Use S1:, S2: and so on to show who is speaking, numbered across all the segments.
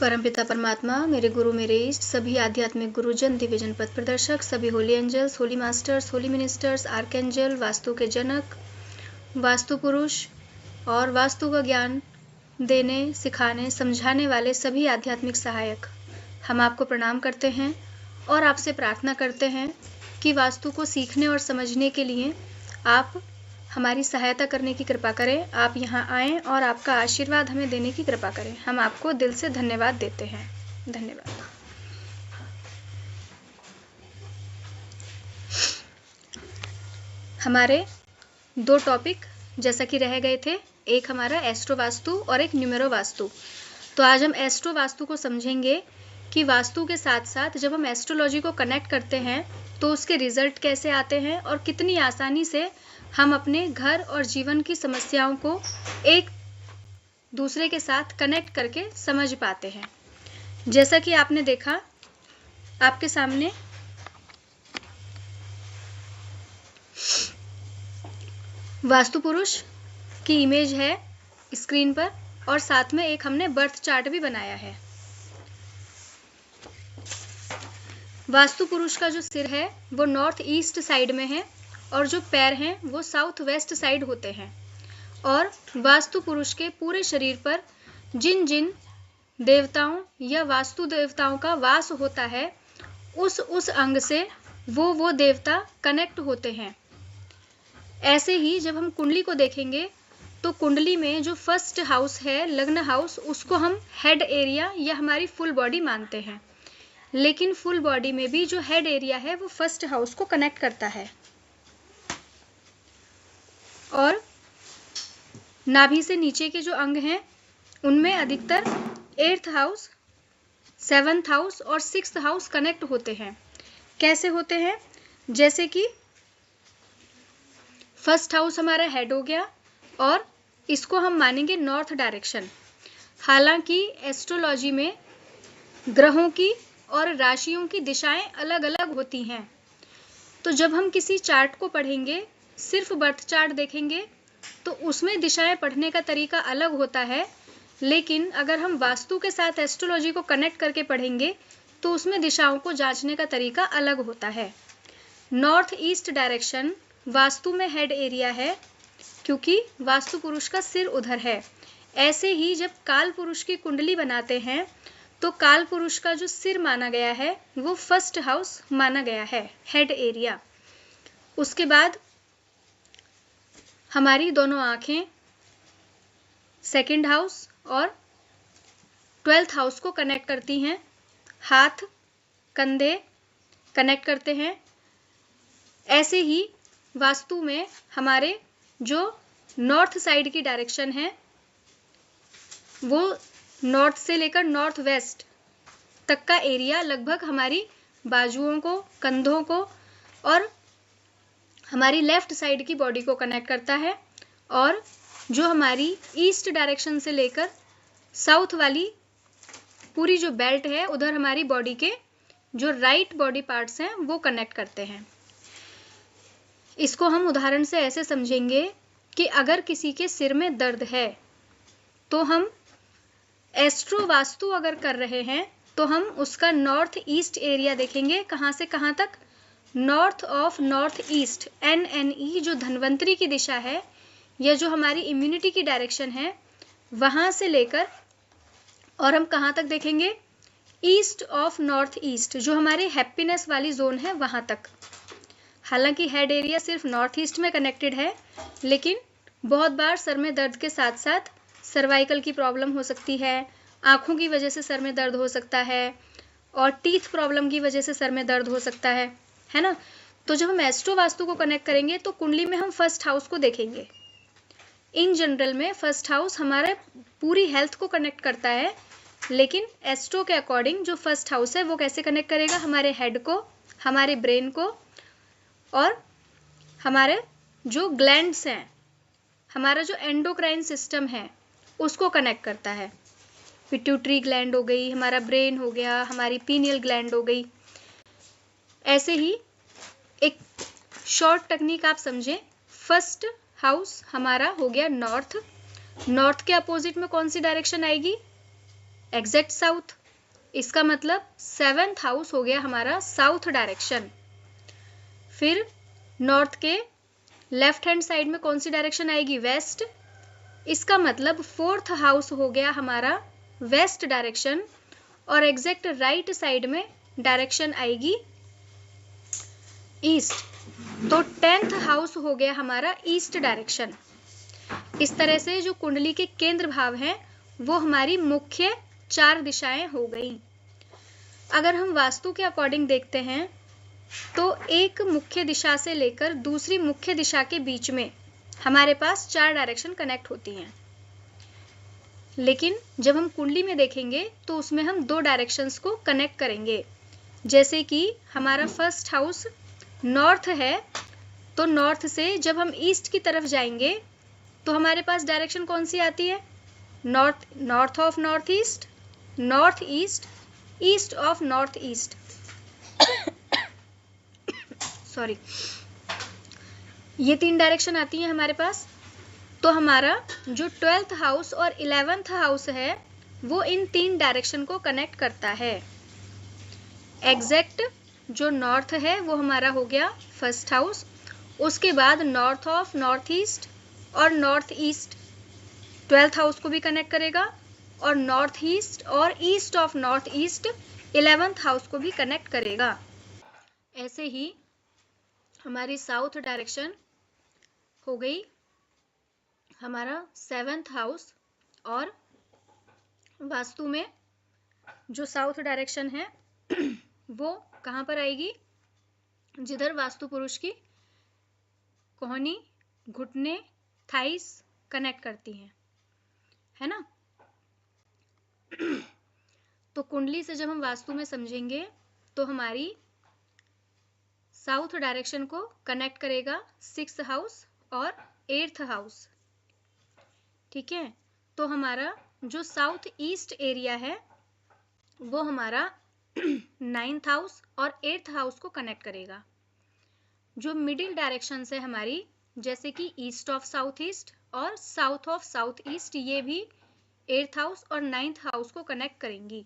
S1: परमपिता परमात्मा, मेरे गुरु, मेरे इष्ट, सभी आध्यात्मिक गुरुजन, दिव्यजन पथ प्रदर्शक, सभी holy angels, holy masters, holy ministers, archangel, vastu के जनक, वास्तु पुरुष और वास्तु का ज्ञान देने, सिखाने, समझाने वाले सभी आध्यात्मिक सहायक, हम आपको प्रणाम करते हैं और आपसे प्रार्थना करते हैं कि वास्तु को सीखने और समझने के लिए आप हमारी सहायता करने की कृपा करें। आप यहाँ आएं और आपका आशीर्वाद हमें देने की कृपा करें। हम आपको दिल से धन्यवाद देते हैं। धन्यवाद। हमारे 2 टॉपिक जैसा कि रह गए थे, एक हमारा एस्ट्रो वास्तु और एक न्यूमेरो वास्तु। तो आज हम एस्ट्रो वास्तु को समझेंगे कि वास्तु के साथ साथ जब हम एस्ट्रोलॉजी को कनेक्ट करते हैं तो उसके रिजल्ट कैसे आते हैं और कितनी आसानी से हम अपने घर और जीवन की समस्याओं को एक दूसरे के साथ कनेक्ट करके समझ पाते हैं। जैसा कि आपने देखा, आपके सामने वास्तु पुरुष की इमेज है स्क्रीन पर और साथ में एक हमने बर्थ चार्ट भी बनाया है। वास्तु पुरुष का जो सिर है वो नॉर्थ ईस्ट साइड में है और जो पैर हैं वो साउथ वेस्ट साइड होते हैं। और वास्तु पुरुष के पूरे शरीर पर जिन जिन देवताओं या वास्तु देवताओं का वास होता है उस अंग से वो देवता कनेक्ट होते हैं। ऐसे ही जब हम कुंडली को देखेंगे तो कुंडली में जो फर्स्ट हाउस है, लग्न हाउस, उसको हम हेड एरिया या हमारी फुल बॉडी मानते हैं। लेकिन फुल बॉडी में भी जो हेड एरिया है वो फर्स्ट हाउस को कनेक्ट करता है। और नाभि से नीचे के जो अंग हैं उनमें अधिकतर 8th हाउस, 7th हाउस और 6th हाउस कनेक्ट होते हैं। कैसे होते हैं? जैसे कि फर्स्ट हाउस हमारा हेड हो गया और इसको हम मानेंगे नॉर्थ डायरेक्शन। हालांकि एस्ट्रोलॉजी में ग्रहों की और राशियों की दिशाएं अलग अलग होती हैं, तो जब हम किसी चार्ट को पढ़ेंगे, सिर्फ बर्थ चार्ट देखेंगे तो उसमें दिशाएं पढ़ने का तरीका अलग होता है। लेकिन अगर हम वास्तु के साथ एस्ट्रोलॉजी को कनेक्ट करके पढ़ेंगे तो उसमें दिशाओं को जांचने का तरीका अलग होता है। नॉर्थ ईस्ट डायरेक्शन वास्तु में हेड एरिया है क्योंकि वास्तु पुरुष का सिर उधर है। ऐसे ही जब काल पुरुष की कुंडली बनाते हैं तो काल पुरुष का जो सिर माना गया है वो फर्स्ट हाउस माना गया है, हेड एरिया। उसके बाद हमारी दोनों आंखें सेकंड हाउस और 12th हाउस को कनेक्ट करती हैं। हाथ, कंधे कनेक्ट करते हैं। ऐसे ही वास्तु में हमारे जो नॉर्थ साइड की डायरेक्शन है वो नॉर्थ से लेकर नॉर्थ वेस्ट तक का एरिया लगभग हमारी बाजुओं को, कंधों को और हमारी लेफ्ट साइड की बॉडी को कनेक्ट करता है। और जो हमारी ईस्ट डायरेक्शन से लेकर साउथ वाली पूरी जो बेल्ट है उधर हमारी बॉडी के जो राइट बॉडी पार्ट्स हैं वो कनेक्ट करते हैं। इसको हम उदाहरण से ऐसे समझेंगे कि अगर किसी के सिर में दर्द है तो हम एस्ट्रो वास्तु अगर कर रहे हैं तो हम उसका नॉर्थ ईस्ट एरिया देखेंगे। कहाँ से कहाँ तक? North of north east, NNE जो धन्वंतरी की दिशा है या जो हमारी इम्यूनिटी की डायरेक्शन है वहां से लेकर, और हम कहाँ तक देखेंगे? ईस्ट ऑफ नॉर्थ ईस्ट जो हमारे हैप्पीनेस वाली जोन है वहां तक। हालांकि हेड एरिया सिर्फ नॉर्थ ईस्ट में कनेक्टेड है, लेकिन बहुत बार सर में दर्द के साथ साथ सर्वाइकल की प्रॉब्लम हो सकती है, आंखों की वजह से सर में दर्द हो सकता है और टीथ प्रॉब्लम की वजह से सर में दर्द हो सकता है ना। तो जब हम एस्ट्रो वास्तु को कनेक्ट करेंगे तो कुंडली में हम फर्स्ट हाउस को देखेंगे। इन जनरल में फर्स्ट हाउस हमारे पूरी हेल्थ को कनेक्ट करता है, लेकिन एस्ट्रो के अकॉर्डिंग जो फर्स्ट हाउस है वो कैसे कनेक्ट करेगा? हमारे हेड को, हमारे ब्रेन को और हमारे जो ग्लैंड्स हैं, हमारा जो एंडोक्राइन सिस्टम है उसको कनेक्ट करता है। पिट्यूटरी ग्लैंड हो गई, हमारा ब्रेन हो गया, हमारी पीनियल ग्लैंड हो गई। ऐसे ही एक शॉर्ट टेक्निक आप समझें, फर्स्ट हाउस हमारा हो गया नॉर्थ। नॉर्थ के अपोजिट में कौन सी डायरेक्शन आएगी? एग्जैक्ट साउथ, इसका मतलब 7th हाउस हो गया हमारा साउथ डायरेक्शन। फिर नॉर्थ के लेफ्ट हैंड साइड में कौन सी डायरेक्शन आएगी, वेस्ट, इसका मतलब 4th हाउस हो गया हमारा वेस्ट डायरेक्शन। और एग्जैक्ट राइट साइड में डायरेक्शन आएगी ईस्ट, तो 10th हाउस हो गया हमारा ईस्ट डायरेक्शन। इस तरह से जो कुंडली के केंद्र भाव हैं वो हमारी मुख्य 4 दिशाएं हो गई। अगर हम वास्तु के अकॉर्डिंग देखते हैं तो एक मुख्य दिशा से लेकर दूसरी मुख्य दिशा के बीच में हमारे पास 4 डायरेक्शन कनेक्ट होती हैं, लेकिन जब हम कुंडली में देखेंगे तो उसमें हम 2 डायरेक्शंस को कनेक्ट करेंगे। जैसे कि हमारा फर्स्ट हाउस नॉर्थ है, तो नॉर्थ से जब हम ईस्ट की तरफ जाएंगे तो हमारे पास डायरेक्शन कौन सी आती है, north, north of north east, north east, east of north east. Sorry, ये 3 डायरेक्शन आती हैं हमारे पास। तो हमारा जो 12th हाउस और 11th हाउस है वो इन 3 डायरेक्शन को कनेक्ट करता है। एग्जैक्ट जो नॉर्थ है वो हमारा हो गया फर्स्ट हाउस, उसके बाद नॉर्थ ऑफ नॉर्थ ईस्ट और नॉर्थ ईस्ट 12th हाउस को भी कनेक्ट करेगा, और नॉर्थ ईस्ट और east of north east 11th house को भी कनेक्ट करेगा। ऐसे ही हमारी साउथ डायरेक्शन हो गई हमारा 7th हाउस, और वास्तु में जो साउथ डायरेक्शन है वो कहाँ पर आएगी, जिधर वास्तु पुरुष की कोहनी, घुटने, थाइस कनेक्ट करती हैं, है ना। तो कुंडली से जब हम वास्तु में समझेंगे तो हमारी साउथ डायरेक्शन को कनेक्ट करेगा 6th हाउस और 8th हाउस, ठीक है। तो हमारा जो साउथ ईस्ट एरिया है वो हमारा 9th हाउस और 8th हाउस को कनेक्ट करेगा। जो मिडिल डायरेक्शन है हमारी, जैसे कि ईस्ट ऑफ साउथ ईस्ट और साउथ ऑफ साउथ ईस्ट, ये भी 8th हाउस और 9th हाउस को कनेक्ट करेंगी।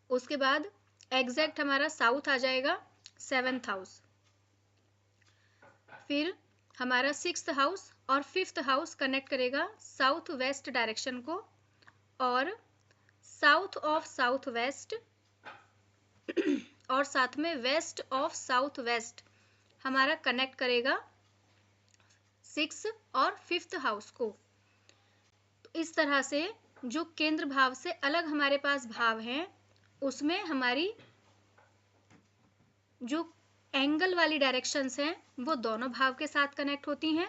S1: उसके बाद एग्जैक्ट हमारा साउथ आ जाएगा 7th हाउस। फिर हमारा 6th हाउस और 5th हाउस कनेक्ट करेगा साउथ वेस्ट डायरेक्शन को, और साउथ ऑफ साउथ वेस्ट और साथ में वेस्ट ऑफ साउथ वेस्ट हमारा कनेक्ट करेगा 6th और 5th हाउस को। तो इस तरह से जो केंद्र भाव से अलग हमारे पास भाव हैं उसमें हमारी जो एंगल वाली डायरेक्शंस हैं वो दोनों भाव के साथ कनेक्ट होती हैं,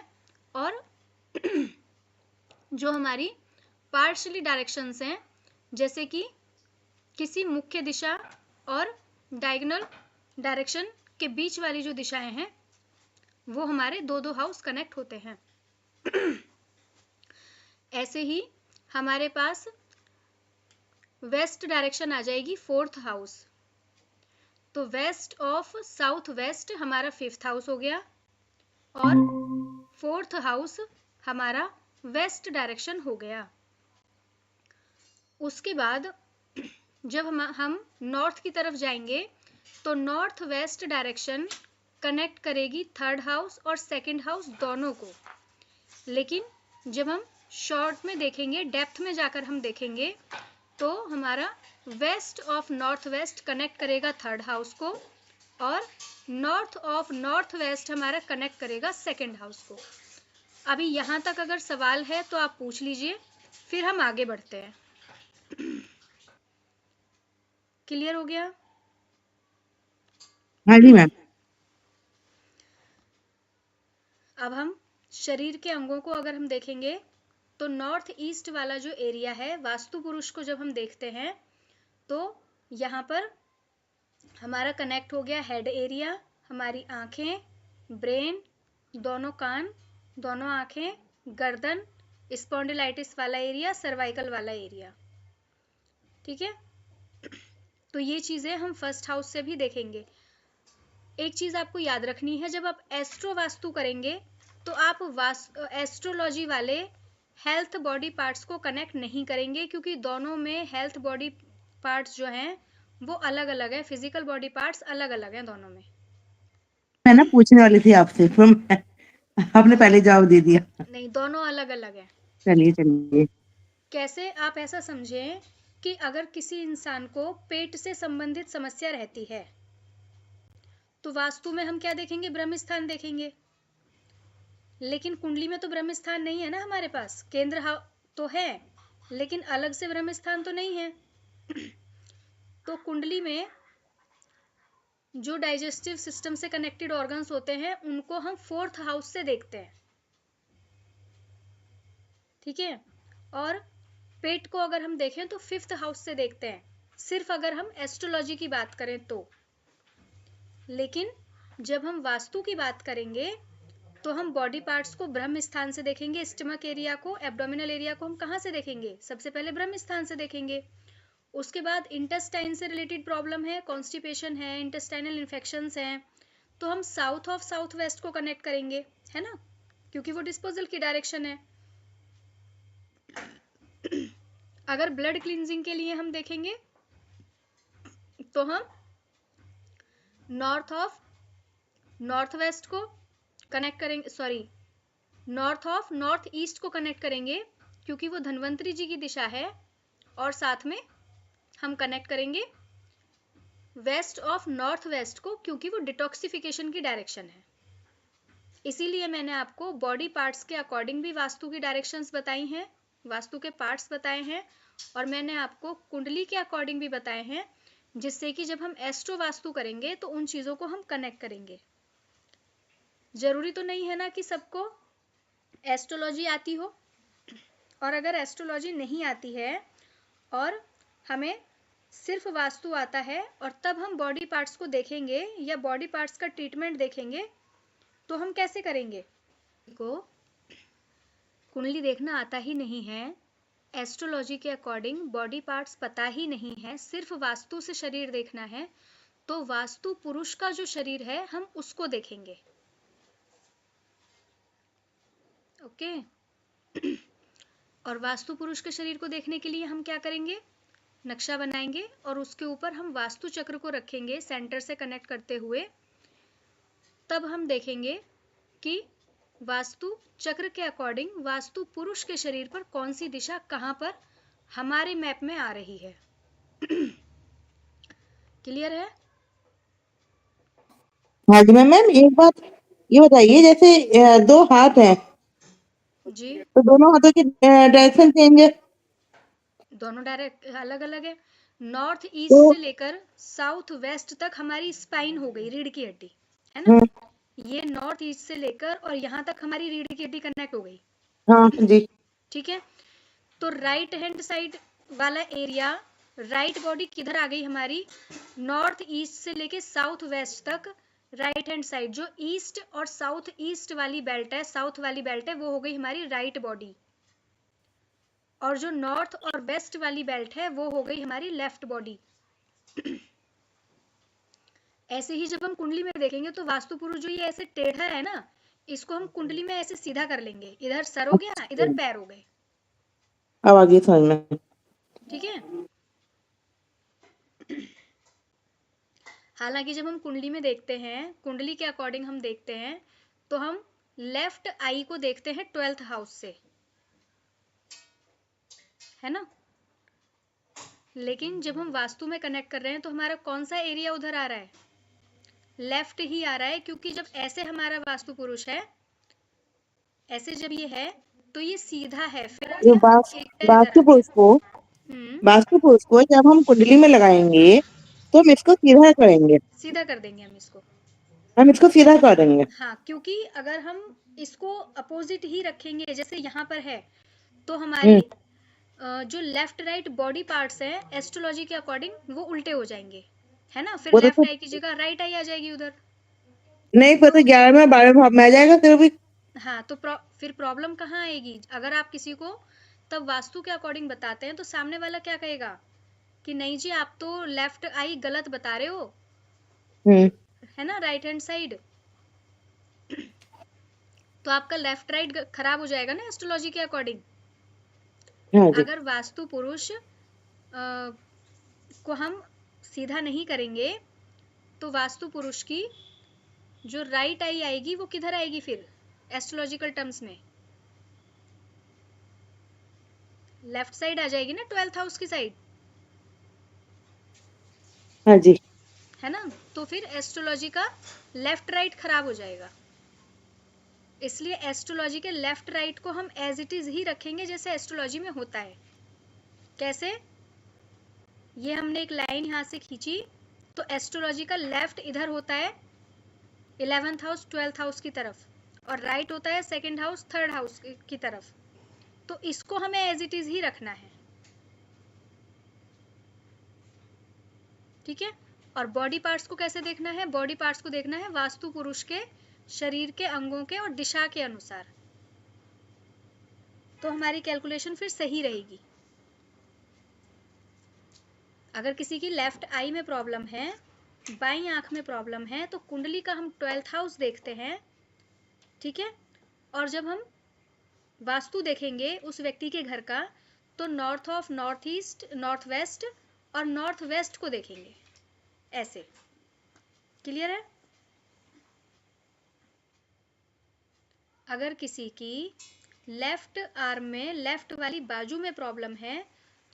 S1: और जो हमारी पार्शियली डायरेक्शंस हैं, जैसे कि किसी मुख्य दिशा और डायगोनल डायरेक्शन के बीच वाली जो दिशाएं हैं वो हमारे 2-2 हाउस कनेक्ट होते हैं। ऐसे ही हमारे पास वेस्ट डायरेक्शन आ जाएगी 4th हाउस, तो वेस्ट ऑफ साउथ वेस्ट हमारा 5th हाउस हो गया, और 4th हाउस हमारा वेस्ट डायरेक्शन हो गया। उसके बाद जब हम नॉर्थ की तरफ जाएंगे तो नॉर्थ वेस्ट डायरेक्शन कनेक्ट करेगी 3rd हाउस और 2nd हाउस दोनों को, लेकिन जब हम शॉर्ट में देखेंगे, डेप्थ में जाकर हम देखेंगे तो हमारा west of north west connect करेगा 3rd हाउस को, और नॉर्थ ऑफ नॉर्थ वेस्ट हमारा कनेक्ट करेगा 2nd हाउस को। अभी यहाँ तक अगर सवाल है तो आप पूछ लीजिए, फिर हम आगे बढ़ते हैं। क्लियर हो गया?
S2: हाँ जी मैम।
S1: अब हम शरीर के अंगों को अगर हम देखेंगे तो नॉर्थ ईस्ट वाला जो एरिया है, वास्तु पुरुष को जब हम देखते हैं तो यहाँ पर हमारा कनेक्ट हो गया हेड एरिया, हमारी आंखें, ब्रेन, दोनों कान, दोनों आंखें, गर्दन, स्पॉन्डिलाइटिस वाला एरिया, सर्वाइकल वाला एरिया, ठीक है। तो ये चीजें हम फर्स्ट हाउस से भी देखेंगे। एक चीज आपको याद रखनी है, जब आप एस्ट्रो वास्तु करेंगे तो आप एस्ट्रोलॉजी वाले हेल्थ बॉडी पार्ट्स को कनेक्ट नहीं करेंगे, क्योंकि दोनों में हेल्थ बॉडी पार्ट्स जो हैं वो अलग अलग है, फिजिकल बॉडी पार्ट्स अलग अलग हैं दोनों में।
S2: मैं ना पूछने वाली थी आपसे, फिर आपने पहले जवाब दे दिया।
S1: नहीं, दोनों अलग अलग है।
S2: चलिए चलिए।
S1: कैसे? आप ऐसा समझें कि अगर किसी इंसान को पेट से संबंधित समस्या रहती है तो वास्तु में हम क्या देखेंगे? ब्रह्म स्थान देखेंगे। लेकिन कुंडली में तो ब्रह्म स्थान नहीं है ना हमारे पास, केंद्र तो है लेकिन अलग से ब्रह्म स्थान तो नहीं है। तो कुंडली में जो डाइजेस्टिव सिस्टम से कनेक्टेड ऑर्गन्स होते हैं उनको हम 4th हाउस से देखते हैं, ठीक है। और पेट को अगर हम देखें तो 5th हाउस से देखते हैं, सिर्फ अगर हम एस्ट्रोलॉजी की बात करें तो। लेकिन जब हम वास्तु की बात करेंगे तो हम बॉडी पार्ट्स को ब्रह्म स्थान से देखेंगे। स्टमक एरिया को, एब्डोमिनल एरिया को हम कहाँ से देखेंगे? सबसे पहले ब्रह्म स्थान से देखेंगे। उसके बाद इंटेस्टाइन से रिलेटेड प्रॉब्लम है, कॉन्स्टिपेशन है, इंटेस्टाइनल इन्फेक्शंस हैं, तो हम साउथ ऑफ साउथ वेस्ट को कनेक्ट करेंगे, है ना, क्योंकि वो डिस्पोजल की डायरेक्शन है। अगर ब्लड क्लींजिंग के लिए हम देखेंगे तो हम नॉर्थ ऑफ नॉर्थ वेस्ट को कनेक्ट करेंगे, sorry north of north east को कनेक्ट करेंगे, क्योंकि वो धन्वंतरी जी की दिशा है। और साथ में हम कनेक्ट करेंगे वेस्ट ऑफ नॉर्थ वेस्ट को, क्योंकि वो डिटॉक्सिफिकेशन की डायरेक्शन है। इसीलिए मैंने आपको बॉडी पार्ट्स के अकॉर्डिंग भी वास्तु की डायरेक्शंस बताई हैं, वास्तु के पार्ट्स बताए हैं, और मैंने आपको कुंडली के अकॉर्डिंग भी बताए हैं, जिससे कि जब हम एस्ट्रो वास्तु करेंगे तो उन चीज़ों को हम कनेक्ट करेंगे। जरूरी तो नहीं है ना कि सबको एस्ट्रोलॉजी आती हो, और अगर एस्ट्रोलॉजी नहीं आती है और हमें सिर्फ वास्तु आता है और तब हम बॉडी पार्ट्स को देखेंगे या बॉडी पार्ट्स का ट्रीटमेंट देखेंगे, तो हम कैसे करेंगे? को कुंडली देखना आता ही नहीं है, एस्ट्रोलॉजी के अकॉर्डिंग बॉडी पार्ट्स पता ही नहीं है, सिर्फ वास्तु से शरीर देखना है, तो वास्तु पुरुष का जो शरीर है हम उसको देखेंगे। ओके। और वास्तु पुरुष के शरीर को देखने के लिए हम क्या करेंगे? नक्शा बनाएंगे और उसके ऊपर हम वास्तु चक्र को रखेंगे सेंटर से कनेक्ट करते हुए। तब हम देखेंगे कि वास्तु चक्र के अकॉर्डिंग वास्तु पुरुष के शरीर पर कौन सी दिशा कहां पर हमारे मैप में आ रही है। क्लियर है?
S2: हाँ जी मैम। मैम एक बात ये बताइए, जैसे 2 हाथ हैं
S1: जी,
S2: तो दोनों हाथों की डायरेक्शन चेंज है,
S1: दोनों डायरेक्ट अलग अलग है। नॉर्थ ईस्ट
S2: तो
S1: से लेकर साउथ वेस्ट तक हमारी स्पाइन हो गई, रीढ़ की हड्डी, है ना। ये नॉर्थ ईस्ट से लेकर और यहाँ तक हमारी रीढ़ की हड्डी कनेक्ट हो गई,
S2: हाँ जी,
S1: ठीक है। तो राइट हैंड साइड वाला एरिया, राइट बॉडी किधर आ गई हमारी? नॉर्थ ईस्ट से लेके साउथ वेस्ट तक राइट हैंड साइड, जो ईस्ट और साउथ ईस्ट वाली बेल्ट है, साउथ वाली बेल्ट है, वो हो गई हमारी राइट बॉडी। और जो नॉर्थ और वेस्ट वाली बेल्ट है वो हो गई हमारी लेफ्ट बॉडी। ऐसे ही जब हम कुंडली में देखेंगे तो वास्तु पुरुष जो ये ऐसे टेढ़ा है ना, इसको हम कुंडली में ऐसे सीधा कर लेंगे, इधर सर हो गया, इधर पैर हो गए,
S2: अब आ गई समझ में।
S1: ठीक है। हालांकि जब हम कुंडली में देखते हैं, कुंडली के अकॉर्डिंग हम देखते हैं, तो हम लेफ्ट आई को देखते हैं 12th हाउस से, है ना। लेकिन जब हम वास्तु में कनेक्ट कर रहे हैं तो हमारा कौन सा एरिया उधर आ रहा है? लेफ्ट ही आ रहा है, क्योंकि जब ऐसे हमारा वास्तु पुरुष है, ऐसे जब ये है तो ये सीधा है, फिर
S2: जो
S1: इधर आ
S2: वास्तु
S1: गया।
S2: पुरुष को जब हम कुंडली में लगाएंगे तो हम इसको सीधा करेंगे,
S1: सीधा कर देंगे हम इसको,
S2: हम इसको सीधा कर देंगे।
S1: हाँ, क्योंकि अगर हम इसको अपोजिट ही रखेंगे, जैसे यहाँ पर है, तो हमारी जो लेफ्ट राइट बॉडी पार्ट्स हैं एस्ट्रोलॉजी के अकॉर्डिंग वो उल्टे हो जाएंगे, है ना। फिर
S2: वो तो
S1: लेफ्ट आई की जगह राइट आई आ जाएगी उधर।
S2: नहीं पता, 11वें 12वें भाव में आ जाएगा फिर भी।
S1: हाँ, तो फिर प्रॉब्लम कहाँ आएगी? अगर आप किसी को तब वास्तु के अकॉर्डिंग बताते हैं तो सामने वाला क्या कहेगा कि नहीं जी, आप तो लेफ्ट आई गलत बता रहे हो, है ना, राइट हैंड साइड। तो आपका लेफ्ट राइट खराब हो जाएगा ना एस्ट्रोलॉजी के अकॉर्डिंग।
S2: हाँ जी।
S1: अगर वास्तु पुरुष को हम सीधा नहीं करेंगे तो वास्तु पुरुष की जो राइट आई आएगी वो किधर आएगी फिर एस्ट्रोलॉजिकल टर्म्स में? लेफ्ट साइड आ जाएगी ना, 12th हाउस की साइड,
S2: हाँ जी।
S1: है ना? तो फिर एस्ट्रोलॉजी का लेफ्ट राइट खराब हो जाएगा। इसलिए एस्ट्रोलॉजी के लेफ्ट राइट को हम एज इट इज ही रखेंगे जैसे एस्ट्रोलॉजी में होता है। कैसे? ये हमने एक लाइन यहाँ से खींची तो एस्ट्रोलॉजी का लेफ्ट इधर होता है 11th हाउस 12th हाउस की तरफ, और राइट होता है 2nd हाउस 3rd हाउस की तरफ। तो इसको हमें एज इट इज ही रखना है, ठीक है? और बॉडी पार्ट्स को कैसे देखना है? बॉडी पार्ट्स को देखना है वास्तु पुरुष के शरीर के अंगों के और दिशा के अनुसार, तो हमारी कैलकुलेशन फिर सही रहेगी। अगर किसी की लेफ्ट आई में प्रॉब्लम है, बाईं आंख में प्रॉब्लम है, तो कुंडली का हम 12th हाउस देखते हैं, ठीक है? और जब हम वास्तु देखेंगे उस व्यक्ति के घर का तो north of north east, north west और नॉर्थ वेस्ट को देखेंगे, ऐसे। क्लियर है? अगर किसी की लेफ्ट आर्म में, लेफ्ट वाली बाजू में प्रॉब्लम है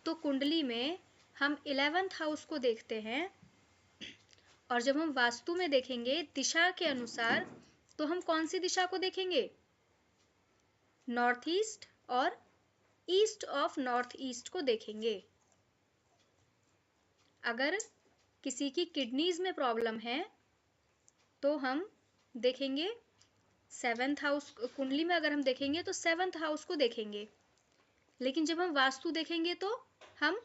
S1: तो कुंडली में हम 11th हाउस को देखते हैं, और जब हम वास्तु में देखेंगे दिशा के अनुसार तो हम कौन सी दिशा को देखेंगे? नॉर्थ ईस्ट और ईस्ट ऑफ नॉर्थ ईस्ट को देखेंगे। अगर किसी की किडनीज में प्रॉब्लम है तो हम देखेंगे 7th हाउस, कुंडली में अगर हम देखेंगे तो 7th हाउस को देखेंगे। लेकिन जब हम वास्तु देखेंगे तो हम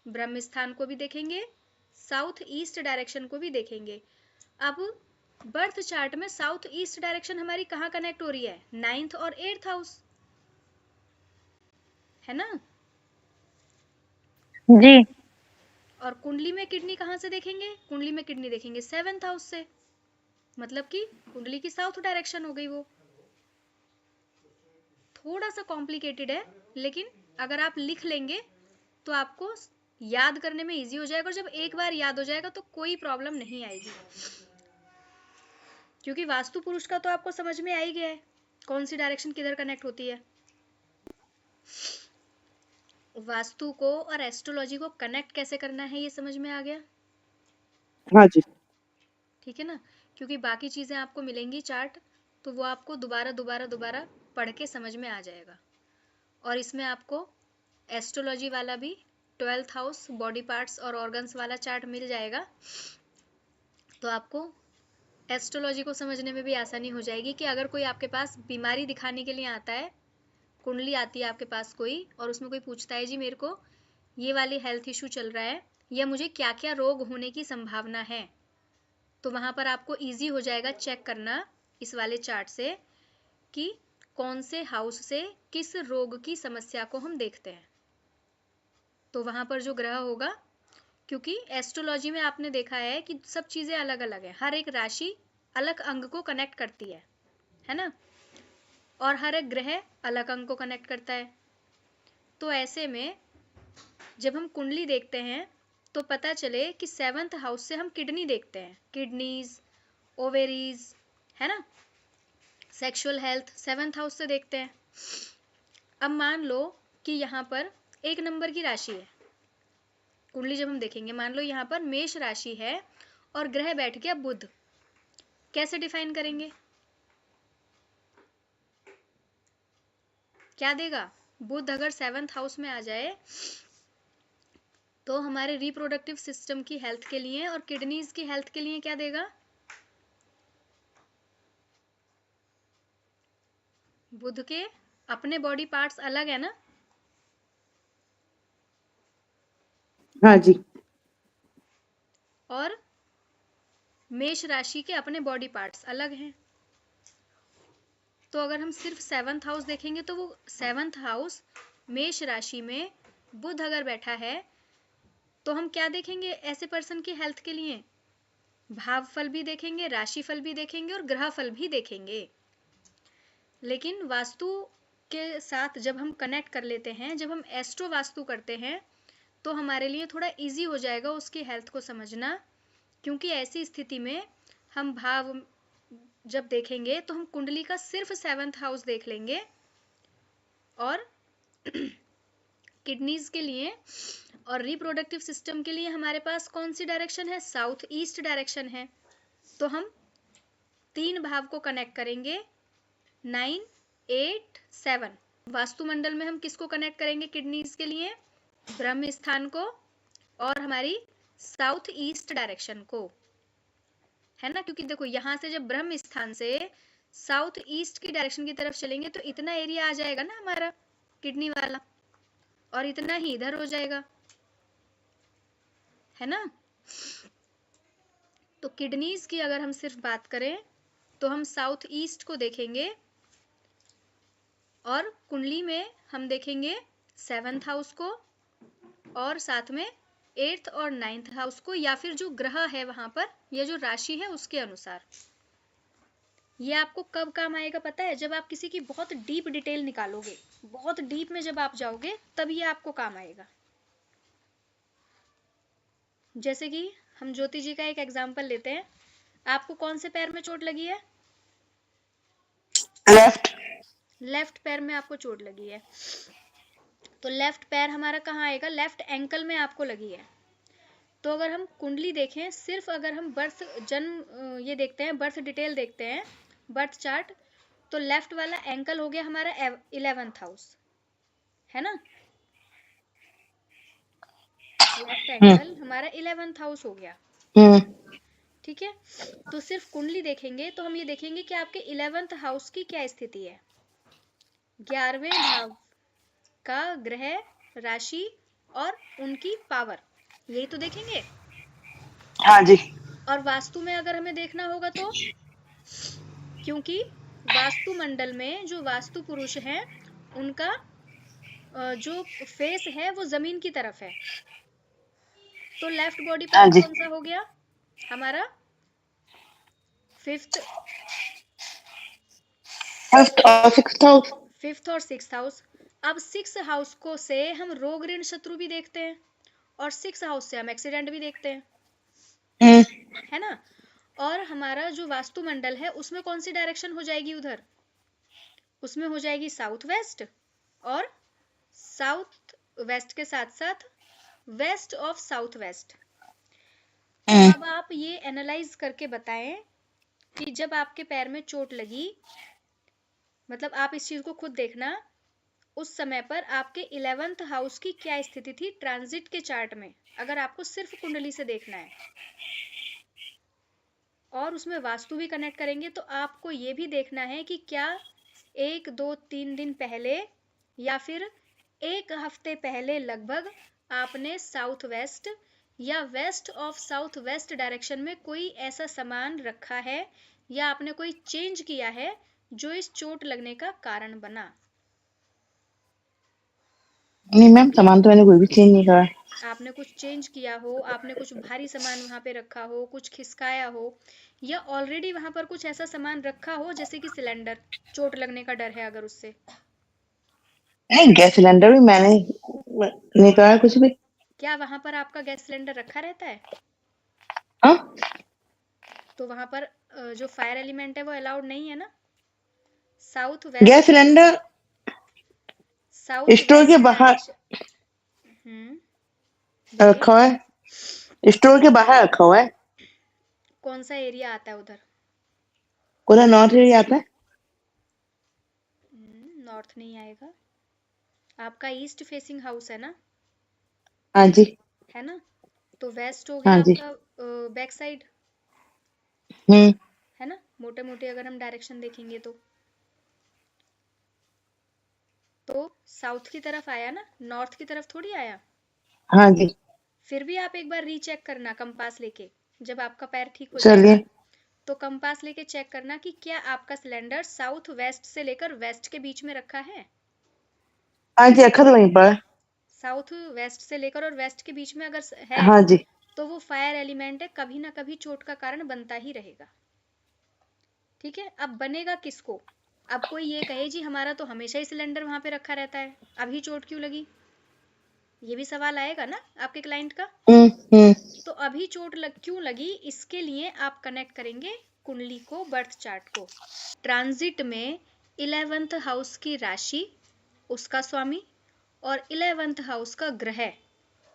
S1: ब्रह्म स्थान को भी देखेंगे, साउथ ईस्ट डायरेक्शन को भी देखेंगे। अब बर्थ चार्ट में साउथ ईस्ट डायरेक्शन हमारी कहाँ कनेक्ट हो रही है? 9th और 8th हाउस, है ना?
S2: जी।
S1: और कुंडली में किडनी कहाँ से देखेंगे? कुंडली में किडनी देखेंगे 7th हाउस से, मतलब कि कुंडली की साउथ डायरेक्शन हो गई वो। थोड़ा सा कॉम्प्लिकेटेड है, लेकिन अगर आप लिख लेंगे तो आपको याद करने में इजी हो जाएगा, और जब एक बार याद हो जाएगा तो कोई प्रॉब्लम नहीं आएगी, क्योंकि वास्तु पुरुष का तो आपको समझ में आ ही गया है कौन सी डायरेक्शन किधर कनेक्ट होती है। वास्तु को और एस्ट्रोलॉजी को कनेक्ट कैसे करना है ये समझ में आ गया?
S2: हाँ जी।
S1: ठीक है ना? क्योंकि बाकी चीजें आपको मिलेंगी चार्ट, तो वो आपको दोबारा दोबारा दोबारा पढ़ के समझ में आ जाएगा। और इसमें आपको एस्ट्रोलॉजी वाला भी 12th हाउस, बॉडी पार्ट्स और ऑर्गन्स वाला चार्ट मिल जाएगा, तो आपको एस्ट्रोलॉजी को समझने में भी आसानी हो जाएगी कि अगर कोई आपके पास बीमारी दिखाने के लिए आता है, कुंडली आती है आपके पास कोई, और उसमें कोई पूछता है जी मेरे को ये वाली हेल्थ इशू चल रहा है या मुझे क्या क्या रोग होने की संभावना है, तो वहां पर आपको इजी हो जाएगा चेक करना इस वाले चार्ट से कि कौन से हाउस से किस रोग की समस्या को हम देखते हैं। तो वहां पर जो ग्रह होगा, क्योंकि एस्ट्रोलॉजी में आपने देखा है कि सब चीजें अलग अलग है, हर एक राशि अलग अंग को कनेक्ट करती है ना? और हर एक ग्रह अलग अंग को कनेक्ट करता है। तो ऐसे में जब हम कुंडली देखते हैं तो पता चले कि 7th हाउस से हम किडनी देखते हैं, किडनीज, ओवेरीज, है ना? सेक्सुअल हेल्थ 7th हाउस से देखते हैं। अब मान लो कि यहाँ पर 1 नंबर की राशि है, कुंडली जब हम देखेंगे, मान लो यहाँ पर मेष राशि है और ग्रह बैठ गया बुध, कैसे डिफाइन करेंगे? क्या देगा? बुध अगर 7th हाउस में आ जाए तो हमारे रिप्रोडक्टिव सिस्टम की हेल्थ के लिए और किडनीज की हेल्थ के लिए क्या देगा? बुध के अपने बॉडी पार्ट्स अलग है ना?
S2: हाँ जी।
S1: और मेष राशि के अपने बॉडी पार्ट्स अलग हैं। तो अगर हम सिर्फ 7th हाउस देखेंगे तो वो 7th हाउस मेष राशि में बुध अगर बैठा है तो हम क्या देखेंगे ऐसे पर्सन की हेल्थ के लिए? भाव फल भी देखेंगे, राशि फल भी देखेंगे और ग्रह फल भी देखेंगे। लेकिन वास्तु के साथ जब हम कनेक्ट कर लेते हैं, जब हम एस्ट्रो वास्तु करते हैं, तो हमारे लिए थोड़ा इजी हो जाएगा उसकी हेल्थ को समझना, क्योंकि ऐसी स्थिति में हम भाव जब देखेंगे तो हम कुंडली का सिर्फ 7th हाउस देख लेंगे, और किडनीज के लिए और रिप्रोडक्टिव सिस्टम के लिए हमारे पास कौन सी डायरेक्शन है, साउथ ईस्ट डायरेक्शन है। तो हम 3 भाव को कनेक्ट करेंगे, 9, 8, 7। वास्तुमंडल में हम किसको कनेक्ट करेंगे किडनीज के लिए, ब्रह्म स्थान को और हमारी साउथ ईस्ट डायरेक्शन को, है ना। क्योंकि देखो यहाँ से जब ब्रह्म स्थान से साउथ ईस्ट की डायरेक्शन की तरफ चलेंगे तो इतना एरिया आ जाएगा ना हमारा किडनी वाला, और इतना ही इधर हो जाएगा, है ना। तो किडनीज की अगर हम सिर्फ बात करें तो हम साउथ ईस्ट को देखेंगे, और कुंडली में हम देखेंगे 7th हाउस को और साथ में 8th और 9th हाउस को, या फिर जो ग्रह है वहां पर, या जो राशि है उसके अनुसार। ये आपको कब काम आएगा पता है, जब आप किसी की बहुत डीप डिटेल निकालोगे, बहुत डीप में जब आप जाओगे तब ये आपको काम आएगा। जैसे कि हम ज्योति जी का एक एग्जांपल लेते हैं, आपको कौन से पैर में चोट लगी है, लेफ्ट पैर में आपको चोट लगी है। तो लेफ्ट पैर हमारा कहाँ आएगा, लेफ्ट एंकल में आपको लगी है। तो अगर हम कुंडली देखें, सिर्फ अगर हम बर्थ जन्म ये देखते हैं, बर्थ डिटेल देखते हैं, बर्थ चार्ट, तो लेफ्ट वाला एंकल हो गया हमारा 11th हाउस, है ना। लेफ्ट एंकल हमारा 11th हाउस हो गया, ठीक है। तो सिर्फ कुंडली देखेंगे तो हम ये देखेंगे कि आपके 11th हाउस की क्या स्थिति है, 11वें भाव का ग्रह, राशि और उनकी पावर, यही तो देखेंगे।
S2: हाँ जी।
S1: और वास्तु में अगर हमें देखना होगा तो, क्योंकि वास्तु मंडल में जो वास्तु पुरुष हैं उनका जो फेस है वो जमीन की तरफ है, तो लेफ्ट बॉडी पार्ट कौन सा हो गया हमारा, 5th और 6th हाउस। अब 6th हाउस को से हम रोग ऋण शत्रु भी देखते हैं, और 6th हाउस से हम एक्सीडेंट भी देखते हैं, है ना। और हमारा जो वास्तु मंडल है उसमें कौन सी डायरेक्शन हो जाएगी, उधर उसमें हो जाएगी साउथ वेस्ट, और साउथ वेस्ट के साथ साथ वेस्ट ऑफ साउथ वेस्ट। अब आप ये एनालाइज करके बताएं कि जब आपके पैर में चोट लगी, मतलब आप इस चीज को खुद देखना, उस समय पर आपके 11th हाउस की क्या स्थिति थी ट्रांजिट के चार्ट में, अगर आपको सिर्फ कुंडली से देखना है, और उसमें वास्तु भी कनेक्ट करेंगे तो आपको ये भी देखना है कि क्या 1, 2, 3 दिन पहले या फिर 1 हफ्ते पहले लगभग आपने साउथ वेस्ट या west of south west direction में कोई ऐसा सामान रखा है, या आपने कोई चेंज किया है जो इस चोट लगने का कारण बना।
S2: नहीं मैम, सामान तो मैंने कोई भी चेंज नहीं करा।
S1: आपने कुछ चेंज किया हो, आपने कुछ भारी सामान वहां पे रखा हो, कुछ खिसकाया हो, या ऑलरेडी वहां पर कुछ ऐसा सामान रखा हो जैसे कि सिलेंडर, चोट लगने का डर है अगर उससे।
S2: नहीं, गैस सिलेंडर भी मैंने नहीं करा कुछ भी।
S1: क्या वहां पर आपका गैस सिलेंडर रखा रहता है?
S2: हाँ,
S1: तो वहां पर जो फायर एलिमेंट है वो अलाउड नहीं है ना। South west
S2: gas cylinder store के बाहर रखा हुआ है, स्टोर के बाहर रखा हुआ है।
S1: कौन सा एरिया आता है उधर?
S2: पूरा नॉर्थ एरिया आता है।
S1: नॉर्थ नहीं आएगा, आपका ईस्ट फेसिंग हाउस है ना।
S2: हाँ जी,
S1: है ना, तो वेस्ट हो गया
S2: हाँ जी।
S1: आपका बैक साइड, है ना। मोटे मोटे अगर हम डायरेक्शन देखेंगे तो साउथ की तरफ आया ना, नॉर्थ की तरफ थोड़ी आया।
S2: हाँ जी।
S1: फिर भी आप एक बार रीचेक करना कंपास लेके, जब आपका पैर ठीक हो
S2: चलिए।
S1: जाएगा तो कंपास लेके चेक करना कि क्या आपका सिलेंडर साउथ वेस्ट से लेकर वेस्ट के बीच में रखा है।
S2: हाँ जी, रखा तो वहीं पर।
S1: साउथ वेस्ट से लेकर और वेस्ट के बीच में अगर है,
S2: हाँ जी।
S1: तो वो फायर एलिमेंट है, कभी ना कभी चोट का कारण बनता ही रहेगा। ठीक है, अब बनेगा किसको, अब कोई ये कहे जी हमारा तो हमेशा ही सिलेंडर वहां पे रखा रहता है, अभी चोट क्यों लगी, ये भी सवाल आएगा ना आपके क्लाइंट का। तो अभी चोट क्यों लगी, इसके लिए आप कनेक्ट करेंगे कुंडली को, बर्थ चार्ट को। ट्रांजिट में 11th हाउस की राशि, उसका स्वामी, और 11th हाउस का ग्रह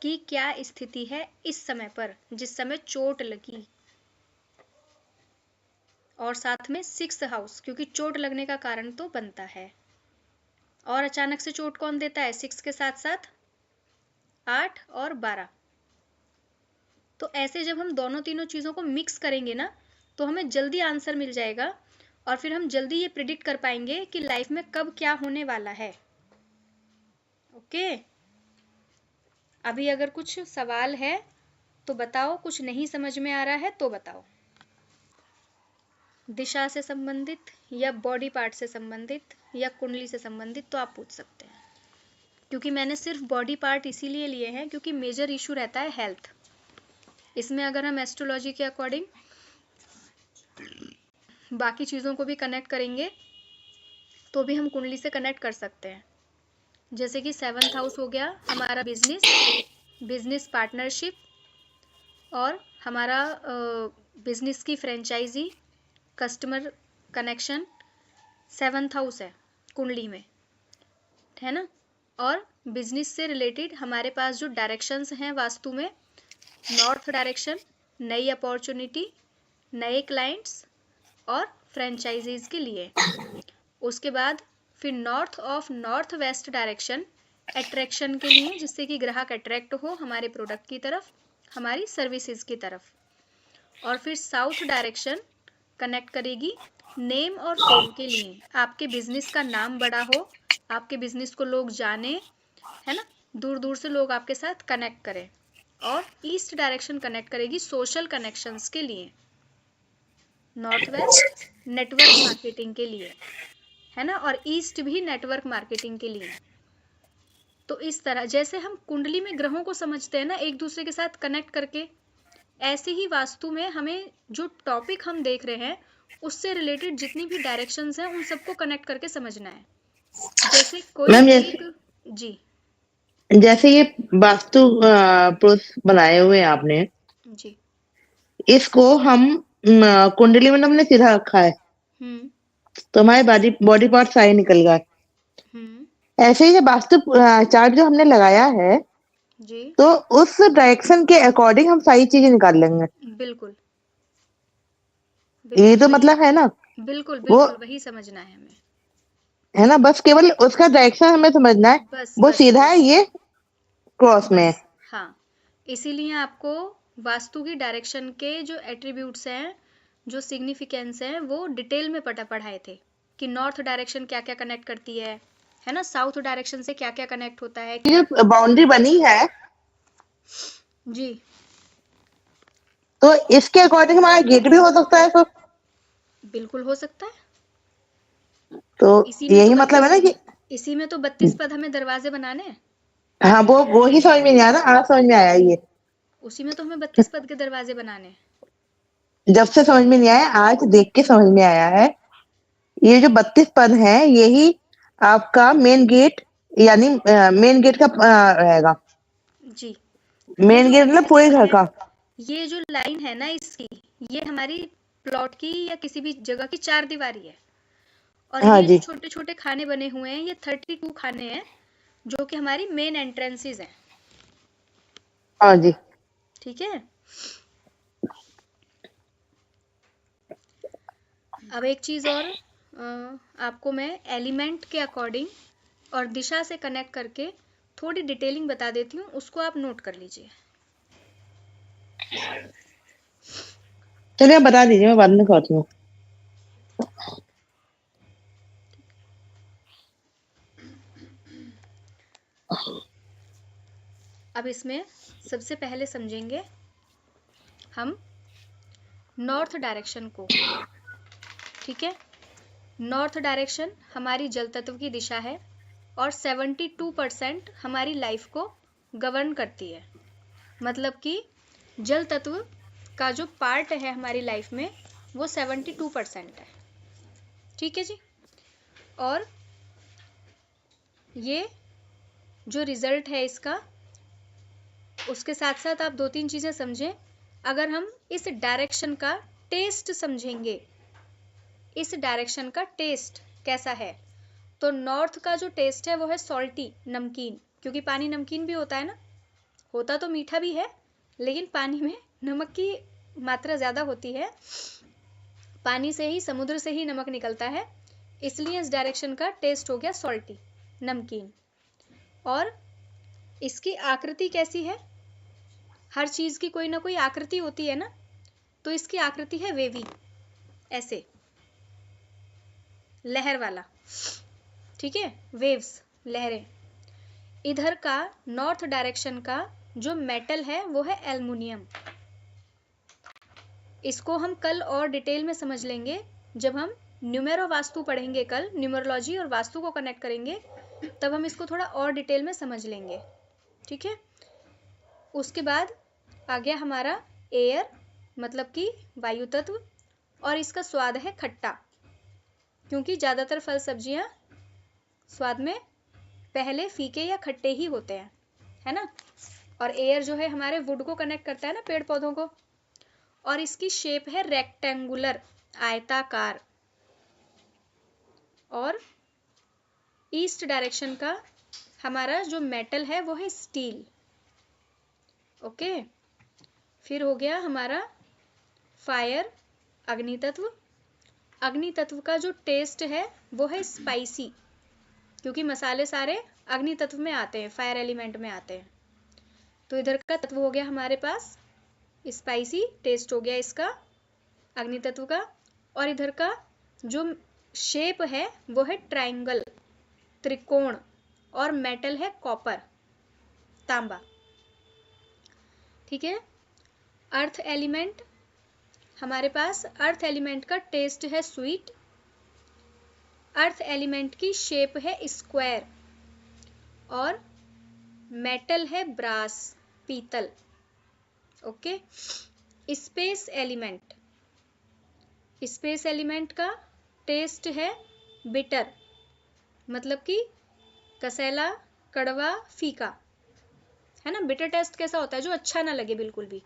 S1: की क्या स्थिति है इस समय पर जिस समय चोट लगी, और साथ में 6th हाउस, क्योंकि चोट लगने का कारण तो बनता है। और अचानक से चोट कौन देता है, 6 के साथ साथ 8 और 12। तो ऐसे जब हम दोनों तीनों चीजों को मिक्स करेंगे ना, तो हमें जल्दी आंसर मिल जाएगा, और फिर हम जल्दी ये प्रिडिक्ट कर पाएंगे कि लाइफ में कब क्या होने वाला है। ओके, अभी अगर कुछ सवाल है तो बताओ, कुछ नहीं समझ में आ रहा है तो बताओ। दिशा से संबंधित या बॉडी पार्ट से संबंधित या कुंडली से संबंधित तो आप पूछ सकते हैं, क्योंकि मैंने सिर्फ बॉडी पार्ट इसीलिए लिए हैं क्योंकि मेजर इशू रहता है हेल्थ। इसमें अगर हम एस्ट्रोलॉजी के अकॉर्डिंग बाकी चीज़ों को भी कनेक्ट करेंगे तो भी हम कुंडली से कनेक्ट कर सकते हैं। जैसे कि 7th हाउस हो गया हमारा बिजनेस पार्टनरशिप, और हमारा बिजनेस की franchise, customer connection 7th house है कुंडली में, है ना। और बिजनेस से रिलेटेड हमारे पास जो डायरेक्शंस हैं वास्तु में, नॉर्थ डायरेक्शन, नई अपॉर्चुनिटी, नए क्लाइंट्स और फ्रेंचाइजीज के लिए। उसके बाद फिर नॉर्थ वेस्ट डायरेक्शन अट्रैक्शन के लिए, जिससे कि ग्राहक अट्रैक्ट हो हमारे प्रोडक्ट की तरफ, हमारी सर्विसेज की तरफ। और फिर साउथ डायरेक्शन कनेक्ट करेगी नेम और फेम के लिए, आपके बिजनेस का नाम बड़ा हो, आपके बिजनेस को लोग जाने, है ना, दूर दूर से लोग आपके साथ कनेक्ट करें। और ईस्ट डायरेक्शन कनेक्ट करेगी सोशल कनेक्शंस के लिए, नॉर्थ वेस्ट नेटवर्क मार्केटिंग के लिए, है ना, और ईस्ट भी नेटवर्क मार्केटिंग के लिए। तो इस तरह जैसे हम कुंडली में ग्रहों को समझते हैं ना एक दूसरे के साथ कनेक्ट करके, ऐसे ही वास्तु में हमें जो टॉपिक हम देख रहे हैं उससे रिलेटेड जितनी भी डायरेक्शंस हैं उन सबको कनेक्ट करके समझना है। जैसे कोई
S2: मैम
S1: जी
S2: जैसे ये वास्तु पुरुष बनाए हुए हैं आपने,
S1: जी
S2: इसको हम कुंडली में हमने सीधा रखा है तो हमारे बॉडी पार्ट सारे निकल गए। ऐसे ही जब वास्तु चार्ट जो हमने लगाया है
S1: जी
S2: तो उस डायरेक्शन के अकॉर्डिंग हम सारी चीजें निकाल लेंगे।
S1: बिल्कुल
S2: ये तो मतलब है ना,
S1: बिल्कुल
S2: वो
S1: बिल्कुल वही समझना है हमें,
S2: है ना, बस केवल उसका डायरेक्शन हमें समझना है।
S1: बस
S2: वो
S1: बस
S2: सीधा है, ये क्रॉस में है।
S1: बस हाँ, इसीलिए आपको वास्तु की डायरेक्शन के जो एट्रीब्यूट्स हैं, जो सिग्निफिकेंस हैं, वो डिटेल में पढ़ाए थे कि नॉर्थ डायरेक्शन क्या क्या कनेक्ट करती है ना, साउथ डायरेक्शन से क्या क्या कनेक्ट होता है।
S2: ये जो बाउंड्री बनी है
S1: जी
S2: तो इसके अकॉर्डिंग हमारा गेट भी हो सकता है, तो
S1: बिल्कुल हो सकता है।
S2: तो यही मतलब है ना कि
S1: इसी में तो 32 पद हमें दरवाजे बनाने हैं।
S2: हाँ, वो ही समझ में नहीं आ रहा, आज समझ में आया ये।
S1: उसी में तो हमें 32 पद के दरवाजे बनाने हैं।
S2: जब से समझ में नहीं आया, आज देख के समझ में आया है। ये जो 32 पद हैं यही आपका मेन गेट, यानी मेन गेट का रहेगा।
S1: जी,
S2: मेन गेट मतलब पूरे घर का।
S1: ये जो लाइन है ना इसकी, ये हमारी प्लॉट की या किसी भी जगह की 4 दीवारी है। और
S2: हाँ
S1: ये
S2: जी,
S1: छोटे छोटे खाने बने हुए हैं, ये 32 खाने हैं जो कि हमारी मेन एंट्रेंसेस हैं।
S2: हाँ जी।
S1: ठीक है, अब एक चीज और आपको मैं एलिमेंट के अकॉर्डिंग और दिशा से कनेक्ट करके थोड़ी डिटेलिंग बता देती हूँ, उसको आप नोट कर लीजिए।
S2: चलिए आप बता दीजिए, मैं बाद में कहती हूँ।
S1: अब इसमें सबसे पहले समझेंगे हम नॉर्थ डायरेक्शन को। ठीक है, नॉर्थ डायरेक्शन हमारी जल तत्व की दिशा है और 72% हमारी लाइफ को गवर्न करती है। मतलब कि जल तत्व का जो पार्ट है हमारी लाइफ में वो 72% है। ठीक है जी, और ये जो रिजल्ट है इसका, उसके साथ साथ आप 2-3 चीजें समझें। अगर हम इस डायरेक्शन का टेस्ट समझेंगे, इस डायरेक्शन का टेस्ट कैसा है, तो नॉर्थ का जो टेस्ट है वो है सॉल्टी, नमकीन, क्योंकि पानी नमकीन भी होता है ना, होता तो मीठा भी है लेकिन पानी में नमक की मात्रा ज्यादा होती है, पानी से ही, समुद्र से ही नमक निकलता है, इसलिए इस डायरेक्शन का टेस्ट हो गया सॉल्टी, नमकीन। और इसकी आकृति कैसी है, हर चीज की कोई ना कोई आकृति होती है ना, तो इसकी आकृति है वेवी, ऐसे लहर वाला, ठीक है, वेव्स, लहरें। इधर का नॉर्थ डायरेक्शन का जो मेटल है वो है एल्युमिनियम। इसको हम कल और डिटेल में समझ लेंगे जब हम न्यूमेरो वास्तु पढ़ेंगे, कल न्यूमरोलॉजी और वास्तु को कनेक्ट करेंगे, तब हम इसको थोड़ा और डिटेल में समझ लेंगे, ठीक है। उसके बाद आ गया हमारा एयर, मतलब कि वायु तत्व, और इसका स्वाद है खट्टा, क्योंकि ज्यादातर फल सब्जियां स्वाद में पहले फीके या खट्टे ही होते हैं, है ना। और एयर जो है हमारे वुड को कनेक्ट करता है ना, पेड़ पौधों को, और इसकी शेप है रेक्टेंगुलर, आयताकार। और ईस्ट डायरेक्शन का हमारा जो मेटल है वो है स्टील, ओके। फिर हो गया हमारा फायर, अग्नि तत्व। अग्नि तत्व का जो टेस्ट है वो है स्पाइसी, क्योंकि मसाले सारे अग्नि तत्व में आते हैं, फायर एलिमेंट में आते हैं। तो इधर का तत्व हो गया हमारे पास स्पाइसी, टेस्ट हो गया इसका अग्नि तत्व का। और इधर का जो शेप है वो है ट्रायंगल, त्रिकोण, और मेटल है कॉपर, तांबा, ठीक है। अर्थ एलिमेंट, हमारे पास अर्थ एलिमेंट का टेस्ट है स्वीट, अर्थ एलिमेंट की शेप है स्क्वायर, और मेटल है ब्रास, पीतल, okay. Space element, space element का टेस्ट है बिटर, मतलब कि कसैला, कड़वा, फीका, है ना। बिटर टेस्ट कैसा होता है, जो अच्छा ना लगे बिल्कुल भी।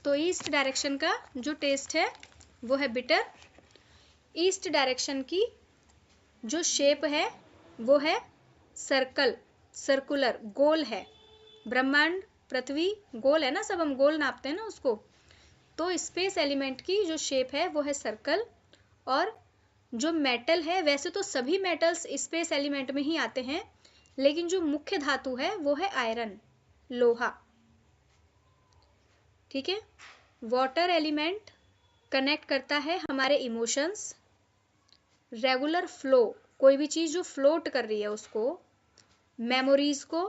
S1: तो ईस्ट डायरेक्शन का जो टेस्ट है वो है बिटर। ईस्ट डायरेक्शन की जो शेप है वो है सर्कल, सर्कुलर, गोल है। ब्रह्मांड, पृथ्वी गोल है ना, सब हम गोल नापते हैं ना उसको। तो स्पेस एलिमेंट की जो शेप है वो है सर्कल। और जो मेटल है, वैसे तो सभी मेटल्स स्पेस एलिमेंट में ही आते हैं, लेकिन जो मुख्य धातु है वो है आयरन, लोहा, ठीक है। वाटर एलिमेंट कनेक्ट करता है हमारे इमोशंस, रेगुलर फ्लो, कोई भी चीज जो फ्लोट कर रही है उसको, मेमोरीज को,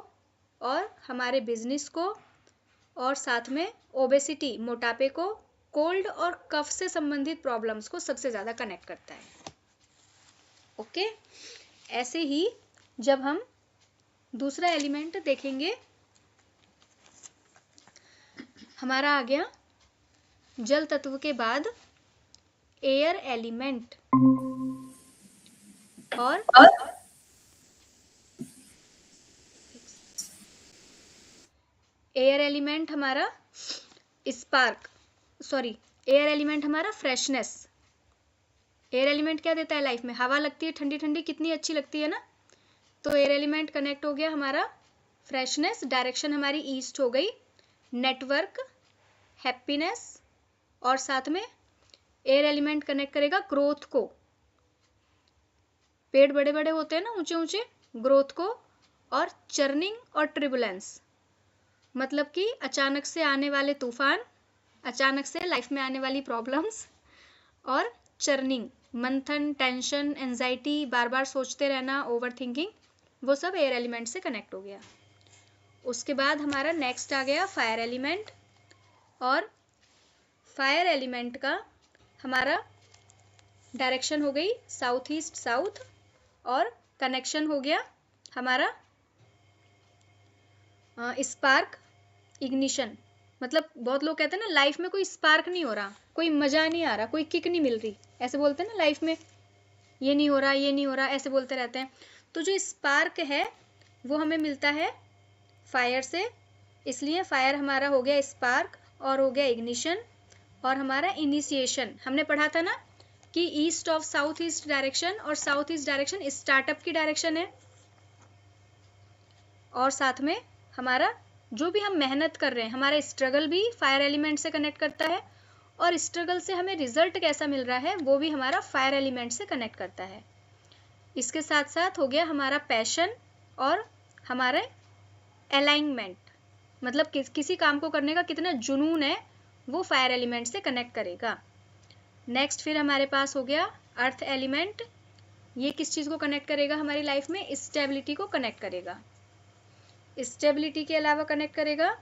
S1: और हमारे बिजनेस को, और साथ में ओबेसिटी, मोटापे को, कोल्ड और कफ से संबंधित प्रॉब्लम्स को सबसे ज्यादा कनेक्ट करता है, ओके। ऐसे ही जब हम दूसरा एलिमेंट देखेंगे, हमारा आ गया जल तत्व के बाद एयर एलिमेंट, और एयर एलिमेंट हमारा स्पार्क, सॉरी, एयर एलिमेंट हमारा फ्रेशनेस। एयर एलिमेंट क्या देता है लाइफ में, हवा लगती है ठंडी ठंडी, कितनी अच्छी लगती है ना। तो एयर एलिमेंट कनेक्ट हो गया हमारा फ्रेशनेस, डायरेक्शन हमारी ईस्ट हो गई, नेटवर्क, हैप्पीनेस, और साथ में एयर एलिमेंट कनेक्ट करेगा ग्रोथ को, पेड़ बड़े बड़े होते हैं ना, ऊंचे ऊंचे, ग्रोथ को, और चर्निंग और ट्रिबुलेंस, मतलब कि अचानक से आने वाले तूफान, अचानक से लाइफ में आने वाली प्रॉब्लम्स, और चर्निंग, मंथन, टेंशन, एंजाइटी, बार बार सोचते रहना, ओवर थिंकिंग, वो सब एयर एलिमेंट से कनेक्ट हो गया। उसके बाद हमारा नेक्स्ट आ गया फायर एलिमेंट। और फायर एलिमेंट का हमारा डायरेक्शन हो गई साउथ ईस्ट साउथ, और कनेक्शन हो गया हमारा स्पार्क, इग्निशन। मतलब बहुत लोग कहते हैं ना लाइफ में कोई स्पार्क नहीं हो रहा, कोई मजा नहीं आ रहा, कोई किक नहीं मिल रही, ऐसे बोलते हैं ना लाइफ में, ये नहीं हो रहा, ये नहीं हो रहा, ऐसे बोलते रहते हैं। तो जो स्पार्क है वो हमें मिलता है फायर से, इसलिए फायर हमारा हो गया स्पार्क और हो गया इग्निशन। और हमारा इनिशिएशन हमने पढ़ा था ना कि east of south east direction, और साउथ ईस्ट डायरेक्शन स्टार्टअप की डायरेक्शन है। और साथ में हमारा जो भी हम मेहनत कर रहे हैं, हमारा स्ट्रगल भी फायर एलिमेंट से कनेक्ट करता है, और स्ट्रगल से हमें रिजल्ट कैसा मिल रहा है वो भी हमारा फायर एलिमेंट से कनेक्ट करता है। इसके साथ साथ हो गया हमारा पैशन और हमारे अलाइनमेंट, मतलब किसी काम को करने का कितना जुनून है वो फायर एलिमेंट से कनेक्ट करेगा। नेक्स्ट फिर हमारे पास हो गया अर्थ एलिमेंट। ये किस चीज़ को कनेक्ट करेगा हमारी लाइफ में? स्टेबिलिटी को कनेक्ट करेगा। स्टेबिलिटी के अलावा कनेक्ट करेगा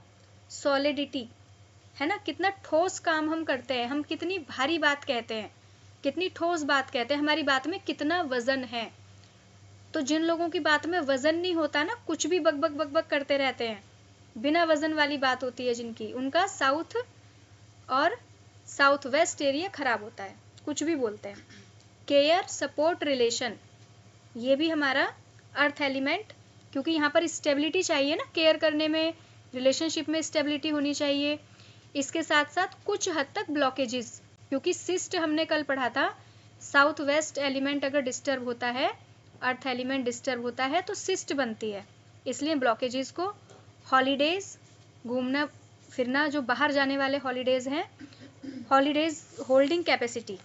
S1: सॉलिडिटी, है ना, कितना ठोस काम हम करते हैं, हम कितनी भारी बात कहते हैं, कितनी ठोस बात कहते हैं, हमारी बात में कितना वजन है। तो जिन लोगों की बात में वजन नहीं होता ना, कुछ भी बक बक बक बक करते रहते हैं, बिना वजन वाली बात होती है जिनकी, उनका साउथ और साउथ वेस्ट एरिया खराब होता है, कुछ भी बोलते हैं। केयर सपोर्ट रिलेशन, ये भी हमारा अर्थ एलिमेंट, क्योंकि यहाँ पर स्टेबिलिटी चाहिए ना, केयर करने में, रिलेशनशिप में स्टेबिलिटी होनी चाहिए। इसके साथ साथ कुछ हद तक ब्लॉकेजेस, क्योंकि सिस्ट हमने कल पढ़ा था, साउथ वेस्ट एलिमेंट अगर डिस्टर्ब होता है, अर्थ एलिमेंट डिस्टर्ब होता है तो सिस्ट बनती है। इसलिए ब्लॉकेजेस को, हॉलीडेज, घूमना फिरना, जो बाहर जाने वाले हॉलीडेज हैं, हॉलीडेज होल्डिंग कैपेसिटी,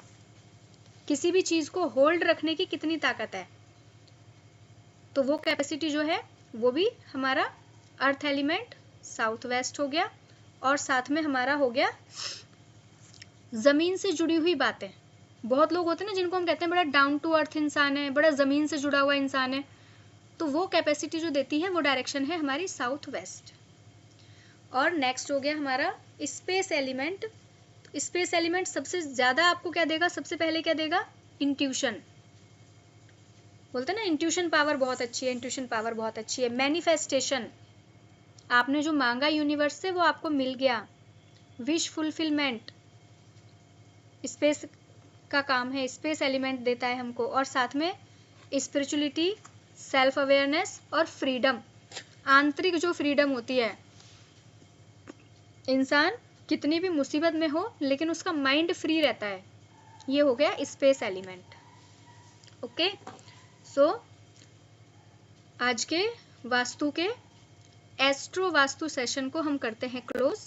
S1: किसी भी चीज़ को होल्ड रखने की कितनी ताकत है, तो वो कैपेसिटी जो है वो भी हमारा अर्थ एलिमेंट साउथ वेस्ट हो गया। और साथ में हमारा हो गया ज़मीन से जुड़ी हुई बातें। बहुत लोग होते हैं ना जिनको हम कहते हैं बड़ा डाउन टू अर्थ इंसान है, बड़ा ज़मीन से जुड़ा हुआ इंसान है, तो वो कैपेसिटी जो देती है वो डायरेक्शन है हमारी साउथ वेस्ट। और नेक्स्ट हो गया हमारा स्पेस एलिमेंट। स्पेस एलिमेंट सबसे ज़्यादा आपको क्या देगा? सबसे पहले क्या देगा? इंट्यूशन। बोलते हैं ना इंट्यूशन पावर बहुत अच्छी है, इंट्यूशन पावर बहुत अच्छी है। मैनिफेस्टेशन, आपने जो मांगा यूनिवर्स से वो आपको मिल गया। विश फुलफिलमेंट, स्पेस का काम है, स्पेस एलिमेंट देता है हमको। और साथ में स्पिरिचुअलिटी, सेल्फ अवेयरनेस और फ्रीडम, आंतरिक जो फ्रीडम होती है, इंसान कितनी भी मुसीबत में हो लेकिन उसका माइंड फ्री रहता है, ये हो गया स्पेस एलिमेंट। ओके, सो आज के वास्तु के एस्ट्रो वास्तु सेशन को हम करते हैं क्लोज।